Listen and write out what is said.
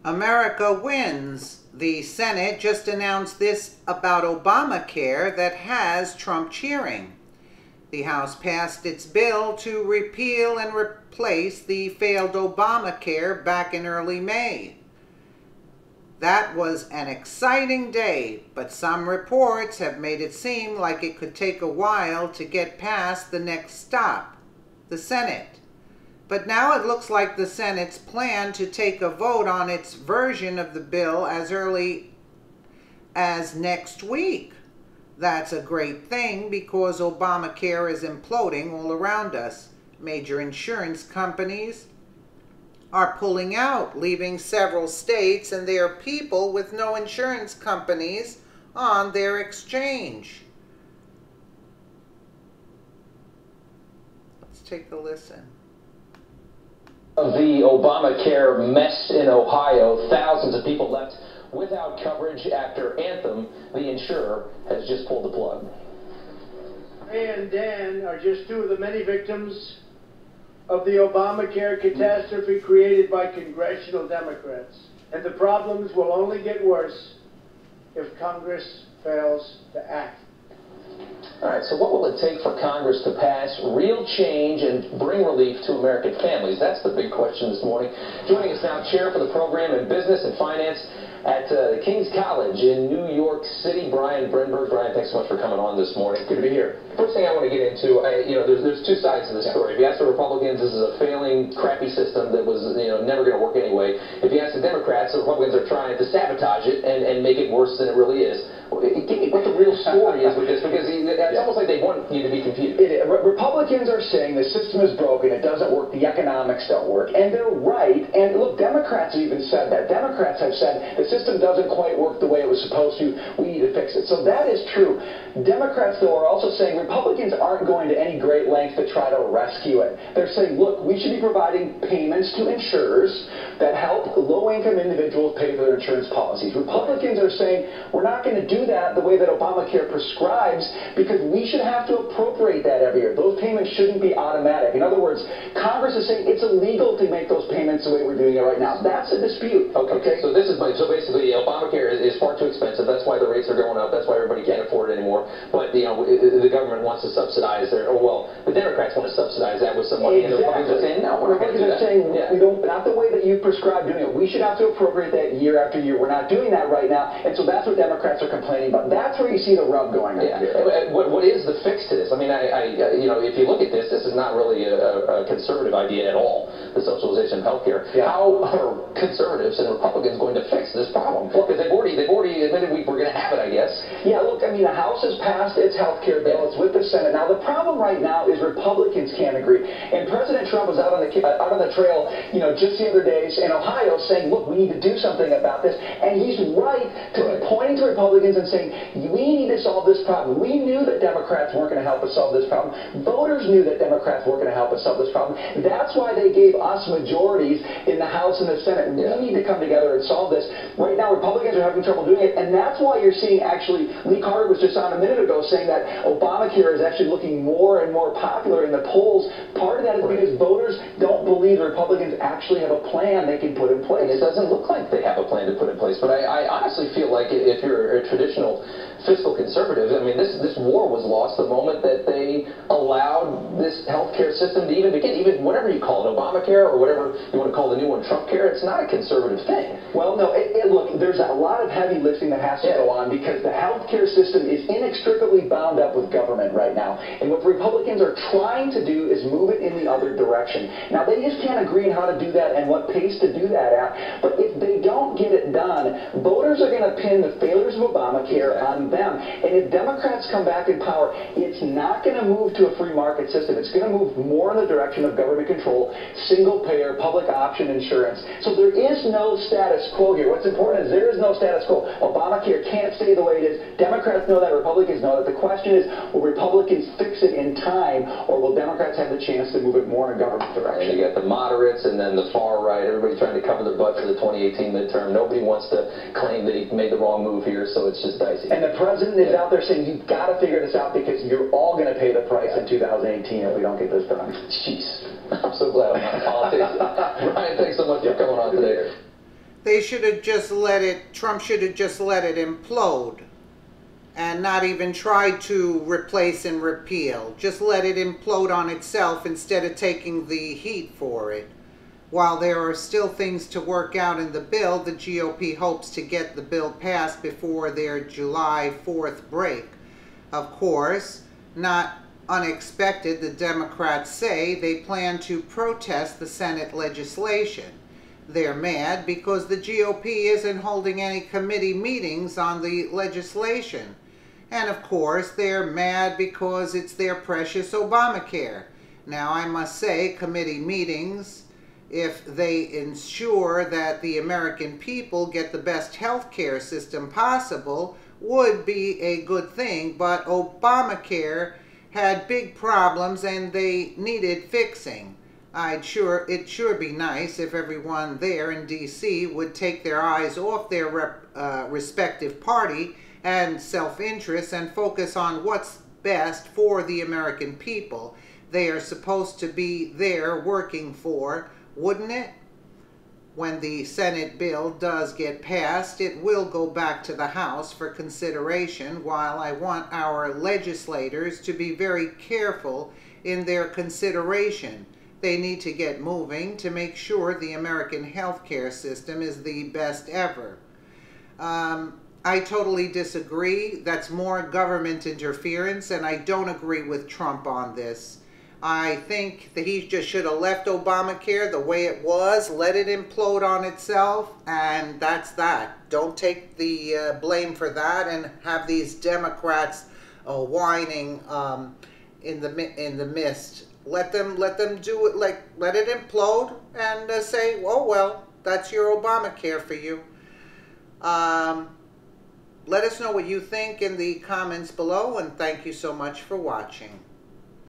America wins. The Senate just announced this about Obamacare that has Trump cheering. The House passed its bill to repeal and replace the failed Obamacare back in early May. That was an exciting day, but some reports have made it seem like it could take a while to get past the next stop, the Senate. But now it looks like the Senate's plan to take a vote on its version of the bill as early as next week. That's a great thing because Obamacare is imploding all around us. Major insurance companies are pulling out, leaving several states and their people with no insurance companies on their exchange. Let's take a listen. Of the Obamacare mess in Ohio, thousands of people left without coverage after Anthem, the insurer, has just pulled the plug. Ray and Dan are just two of the many victims of the Obamacare catastrophe created by congressional Democrats. And the problems will only get worse if Congress fails to act. All right, so what will it take for Congress to pass real change and bring relief to American families? That's the big question this morning. Joining us now, Chair for the Program in Business and Finance at the King's College in New York City, Brian Brenberg. Brian, thanks so much for coming on this morning. Good to be here. First thing I want to get into, there's two sides to the story. If you ask the Republicans, this is a failing, crappy system that was, never going to work anyway. If you ask the Democrats, the Republicans are trying to sabotage it and make it worse than it really is. Give me what the real story is with this, because it's almost like they want you to be confused. Republicans are saying the system is broken, it doesn't work, the economics don't work, and they're right. And look, Democrats have even said that. Democrats have said the system doesn't quite work the way it was supposed to, we need to fix it. So that is true. Democrats, though, are also saying Republicans aren't going to any great lengths to try to rescue it. They're saying, look, we should be providing payments to insurers that help low-income individuals pay for their insurance policies. Republicans are saying we're not going to do that the way that Obamacare prescribes, because we should have to appropriate that every year. Those payments shouldn't be automatic. In other words, Congress is saying it's illegal to make those payments the way we're doing it right now. That's a dispute. Okay. So basically Obamacare is far too expensive. That's why the rates are going up. That's why everybody can't afford it anymore. But the government wants to subsidize the Democrats want to subsidize that with some money. Exactly. And the Republicans are saying, no, we're not going to do that. Saying, we don't, not the way that you prescribe doing it. We should have to appropriate that year after year. We're not doing that right now. And so that's what Democrats are complaining about. That's where you see the rub going on. What is the fix to this? I mean, if you look at this, this is not really a conservative idea at all, the socialization of health care. Yeah. How are conservatives and Republicans going to fix this problem? Because they've already admitted we're going to have it, I guess. Yeah, look, I mean, the House has passed its health care bill. It's with the Senate. Now, the problem right now is Republicans can't agree. And President Trump was out on the trail, just the other days in Ohio saying, look, we need to do something about this. And he's right to be pointing to Republicans and saying, we need to solve this problem. We knew that Democrats weren't going to help us solve this problem. Voters knew that Democrats weren't going to help us solve this problem. That's why they gave us majorities in the House and the Senate. We need to come together and solve this. Right now, Republicans are having trouble doing it, and that's why you're seeing, actually, Lee Carter was just on a minute ago saying that Obamacare is actually looking more and more popular in the polls. Part of that is because voters don't believe the Republicans actually have a plan they can put in place. And it doesn't look like they have a plan to put in place, but I honestly feel like if you're a traditional fiscal conservative, I mean, this war was lost the moment that they allowed this healthcare system to even begin, even whatever you call it, Obamacare or whatever you want to call the new one, Trump care. It's not a conservative thing. Well, no, look, there's a lot of heavy lifting that has to go on because the healthcare system is inextricably bound up with government right now. And what the Republicans are trying to do is move it in the other direction. Now, they just can't agree on how to do that and what pace to do that at. But if they don't get it done, voters are going to pin the failures of Obamacare on them. And if Democrats come back in power, it's not going to move to a free market system. It's going to move more in the direction of government control, single-payer, public option insurance. So there is no status quo here. What's important is there is no status quo. Obamacare can't stay the way it is. Democrats know that. Republicans know that. The question is, will Republicans fix it in time, or will Democrats have the chance to move it more in a government direction? And you got the moderates and then the far right. Everybody trying to cover their butt for the 2018 midterm. Nobody wants to claim that he made the wrong move here, so it's just dicey. And the president is out there saying, you've got to figure this out because you're all going to pay the price in 2018 if we don't get this done. Jeez. I'm so glad I'm not in politics. Brian, thanks so much for coming on today. They should have just Trump should have just let it implode and not even tried to replace and repeal. Just let it implode on itself instead of taking the heat for it. While there are still things to work out in the bill, the GOP hopes to get the bill passed before their July 4th break. Of course, not unexpected, the Democrats say they plan to protest the Senate legislation. They're mad because the GOP isn't holding any committee meetings on the legislation. And of course, they're mad because it's their precious Obamacare. Now, I must say, committee meetings, if they ensure that the American people get the best health care system possible, would be a good thing. But Obamacare had big problems and they needed fixing. It'd sure be nice if everyone there in D.C. would take their eyes off their respective party and self-interest and focus on what's best for the American people they are supposed to be there working for, wouldn't it? When the Senate bill does get passed, it will go back to the House for consideration. While I want our legislators to be very careful in their consideration, they need to get moving to make sure the American healthcare system is the best ever. I totally disagree. That's more government interference, and I don't agree with Trump on this. I think that he just should have left Obamacare the way it was, let it implode on itself, and that's that. Don't take the blame for that and have these Democrats whining in the midst. Let them do it, let it implode and say, oh well, that's your Obamacare for you. Let us know what you think in the comments below, and thank you so much for watching.